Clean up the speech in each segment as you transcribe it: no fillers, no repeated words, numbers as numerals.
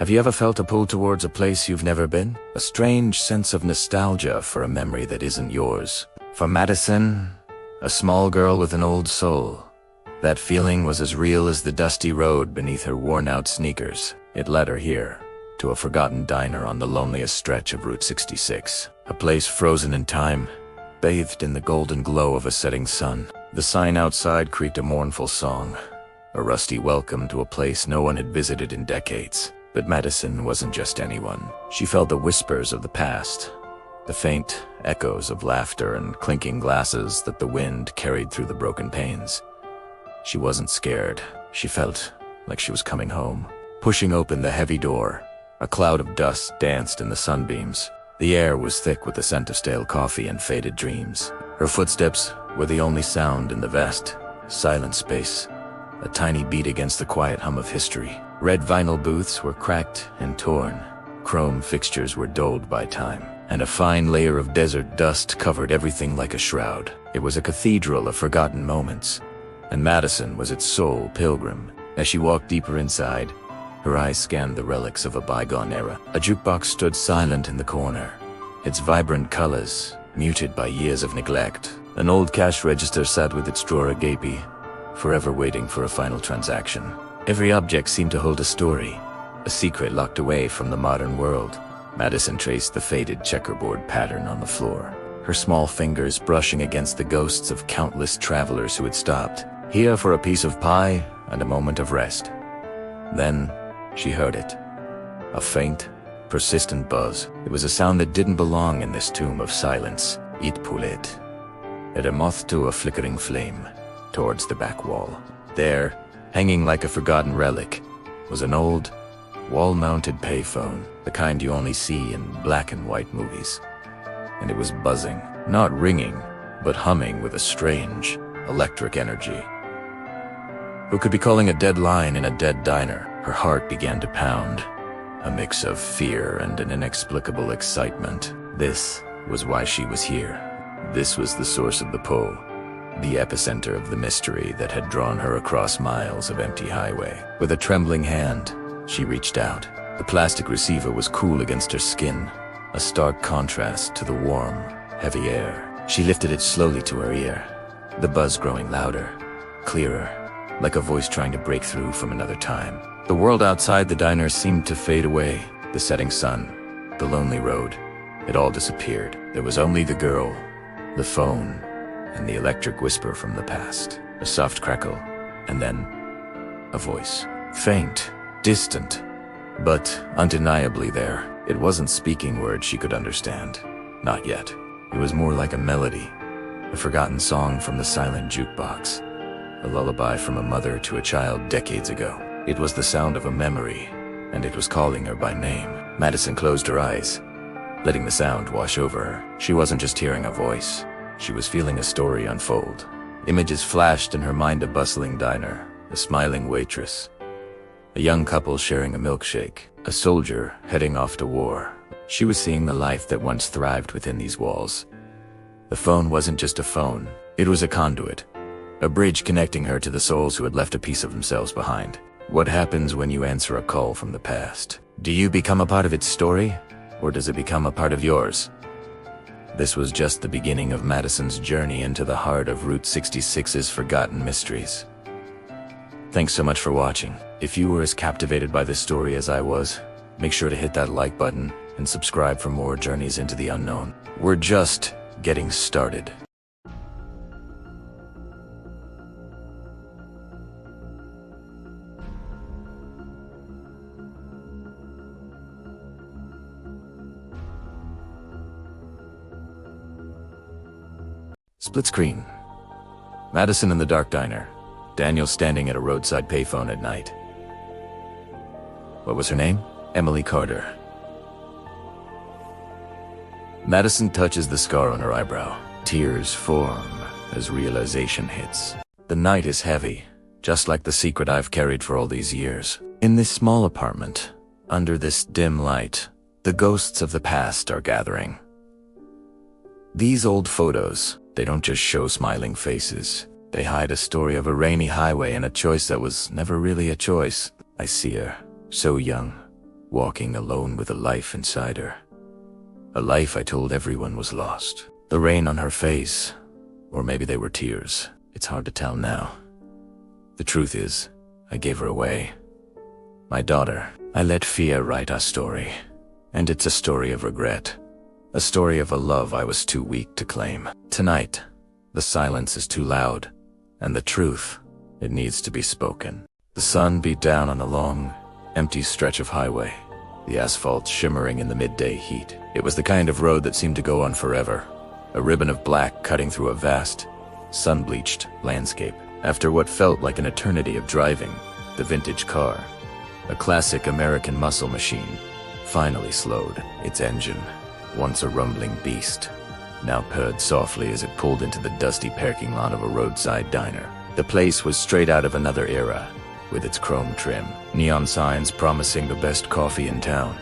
Have you ever felt a pull towards a place you've never been? A strange sense of nostalgia for a memory that isn't yours. For Madison, a small girl with an old soul, that feeling was as real as the dusty road beneath her worn-out sneakers. It led her here, to a forgotten diner on the loneliest stretch of Route 66. A place frozen in time, bathed in the golden glow of a setting sun. The sign outside creaked a mournful song, a rusty welcome to a place no one had visited in decades. But Madison wasn't just anyone. She felt the whispers of the past, the faint echoes of laughter and clinking glasses that the wind carried through the broken panes. She wasn't scared. She felt like she was coming home. Pushing open the heavy door, a cloud of dust danced in the sunbeams. The air was thick with the scent of stale coffee and faded dreams. Her footsteps were the only sound in the vast, silent space, a tiny beat against the quiet hum of history. Red vinyl booths were cracked and torn. Chrome fixtures were dulled by time, and a fine layer of desert dust covered everything like a shroud. It was a cathedral of forgotten moments, and Madison was its sole pilgrim. As she walked deeper inside, her eyes scanned the relics of a bygone era. A jukebox stood silent in the corner, its vibrant colors muted by years of neglect. An old cash register sat with its drawer agape, forever waiting for a final transaction. Every object seemed to hold a story, a secret locked away from the modern world. Madison traced the faded checkerboard pattern on the floor, her small fingers brushing against the ghosts of countless travelers who had stopped here for a piece of pie and a moment of rest. Then she heard it, a faint, persistent buzz. It was a sound that didn't belong in this tomb of silence. It pulled it, a moth to a flickering flame, towards the back wall. There, hanging like a forgotten relic, was an old, wall-mounted payphone, the kind you only see in black and white movies. And it was buzzing, not ringing, but humming with a strange, electric energy. Who could be calling a dead line in a dead diner? Her heart began to pound, a mix of fear and an inexplicable excitement. This was why she was here. This was the source of the pull, the epicenter of the mystery that had drawn her across miles of empty highway. With a trembling hand, she reached out. The plastic receiver was cool against her skin, a stark contrast to the warm, heavy air. She lifted it slowly to her ear, the buzz growing louder, clearer, like a voice trying to break through from another time. The world outside the diner seemed to fade away. The setting sun, the lonely road, it all disappeared. There was only the girl, the phone, and the electric whisper from the past. A soft crackle, and then a voice. Faint, distant, but undeniably there. It wasn't speaking words she could understand. Not yet. It was more like a melody, a forgotten song from the silent jukebox, a lullaby from a mother to a child decades ago. It was the sound of a memory, and it was calling her by name. Madison closed her eyes, letting the sound wash over her. She wasn't just hearing a voice. She was feeling a story unfold. Images flashed in her mind: a bustling diner, a smiling waitress, a young couple sharing a milkshake, a soldier heading off to war. She was seeing the life that once thrived within these walls. The phone wasn't just a phone. It was a conduit, a bridge connecting her to the souls who had left a piece of themselves behind. What happens when you answer a call from the past? Do you become a part of its story, or does it become a part of yours? This was just the beginning of Madison's journey into the heart of Route 66's forgotten mysteries. Thanks so much for watching. If you were as captivated by this story as I was, make sure to hit that like button and subscribe for more journeys into the unknown. We're just getting started. Split screen. Madison in the dark diner. Daniel standing at a roadside payphone at night. What was her name? Emily Carter. Madison touches the scar on her eyebrow. Tears form as realization hits. The night is heavy, just like the secret I've carried for all these years. In this small apartment, under this dim light, the ghosts of the past are gathering. These old photos, they don't just show smiling faces. They hide a story of a rainy highway and a choice that was never really a choice. I see her, so young, walking alone with a life inside her. A life I told everyone was lost. The rain on her face, or maybe they were tears. It's hard to tell now. The truth is, I gave her away. My daughter. I let Fia write our story. And it's a story of regret. A story of a love I was too weak to claim. Tonight, the silence is too loud, and the truth, it needs to be spoken. The sun beat down on a long, empty stretch of highway, the asphalt shimmering in the midday heat. It was the kind of road that seemed to go on forever, a ribbon of black cutting through a vast, sun-bleached landscape. After what felt like an eternity of driving, the vintage car, a classic American muscle machine, finally slowed. Its engine, once a rumbling beast, now purred softly as it pulled into the dusty parking lot of a roadside diner. The place was straight out of another era, with its chrome trim, neon signs promising the best coffee in town,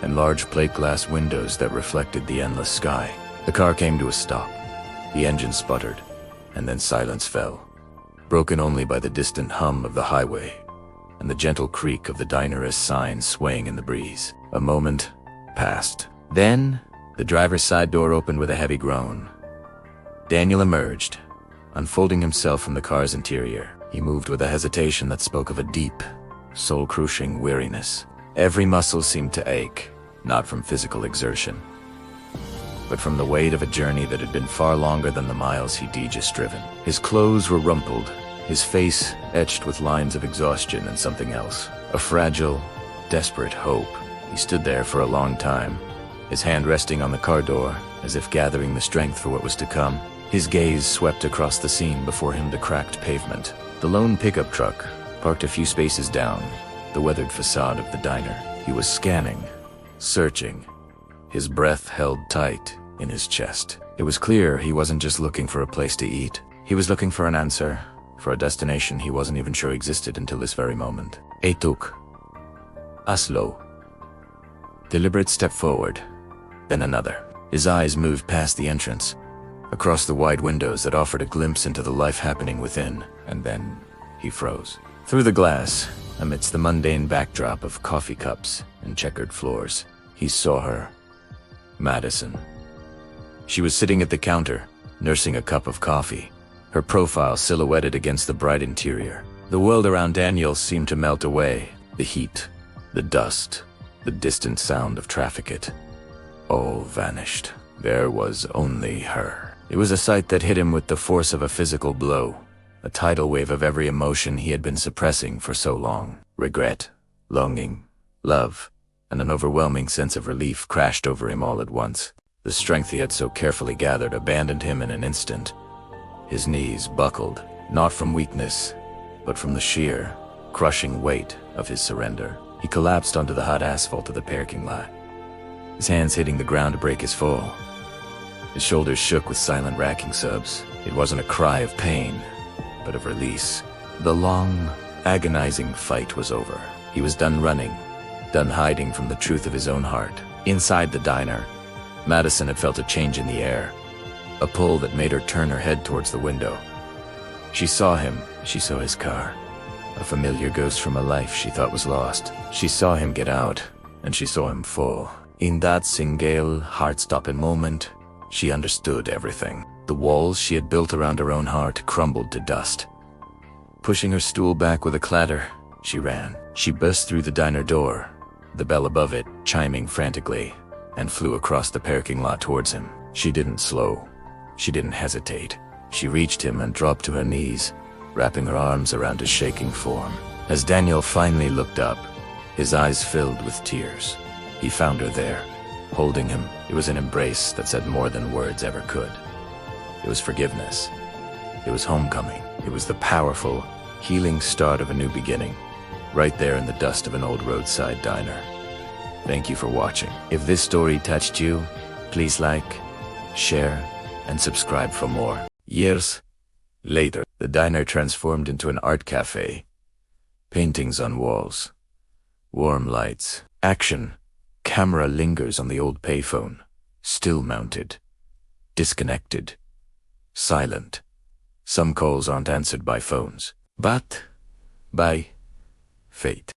and large plate glass windows that reflected the endless sky. The car came to a stop. The engine sputtered, and then silence fell, broken only by the distant hum of the highway and the gentle creak of the diner's sign swaying in the breeze. A moment passed. Then, the driver's side door opened with a heavy groan. Daniel emerged, unfolding himself from the car's interior. He moved with a hesitation that spoke of a deep, soul-crushing weariness. Every muscle seemed to ache, not from physical exertion, but from the weight of a journey that had been far longer than the miles he'd just driven. His clothes were rumpled, his face etched with lines of exhaustion and something else. A fragile, desperate hope. He stood there for a long time, his hand resting on the car door, as if gathering the strength for what was to come. His gaze swept across the scene before him, the cracked pavement, the lone pickup truck, parked a few spaces down, the weathered facade of the diner. He was scanning, searching, his breath held tight in his chest. It was clear he wasn't just looking for a place to eat. He was looking for an answer, for a destination he wasn't even sure existed until this very moment. Etuk. Aslo. Deliberate step forward, then another. His eyes moved past the entrance, across the wide windows that offered a glimpse into the life happening within, and then he froze. Through the glass, amidst the mundane backdrop of coffee cups and checkered floors, he saw her. Madison. She was sitting at the counter, nursing a cup of coffee, her profile silhouetted against the bright interior. The world around Daniel seemed to melt away. The heat, the dust, the distant sound of traffic, all vanished. There was only her. It was a sight that hit him with the force of a physical blow, a tidal wave of every emotion he had been suppressing for so long. Regret, longing, love, and an overwhelming sense of relief crashed over him all at once. The strength he had so carefully gathered abandoned him in an instant. His knees buckled, not from weakness, but from the sheer, crushing weight of his surrender. He collapsed onto the hot asphalt of the parking lot, his hands hitting the ground to break his fall. His shoulders shook with silent racking sobs. It wasn't a cry of pain, but of release. The long, agonizing fight was over. He was done running, done hiding from the truth of his own heart. Inside the diner, Madison had felt a change in the air, a pull that made her turn her head towards the window. She saw him, she saw his car, a familiar ghost from a life she thought was lost. She saw him get out, and she saw him fall. In that single, heart-stopping moment, she understood everything. The walls she had built around her own heart crumbled to dust. Pushing her stool back with a clatter, she ran. She burst through the diner door, the bell above it chiming frantically, and flew across the parking lot towards him. She didn't slow. She didn't hesitate. She reached him and dropped to her knees, wrapping her arms around his shaking form. As Daniel finally looked up, his eyes filled with tears. He found her there, holding him. It was an embrace that said more than words ever could. It was forgiveness. It was homecoming. It was the powerful, healing start of a new beginning, right there in the dust of an old roadside diner. Thank you for watching. If this story touched you, please like, share, and subscribe for more. Years later, the diner transformed into an art cafe. Paintings on walls, warm lights, action. Camera lingers on the old payphone, still mounted, disconnected, silent. Some calls aren't answered by phones, but by fate.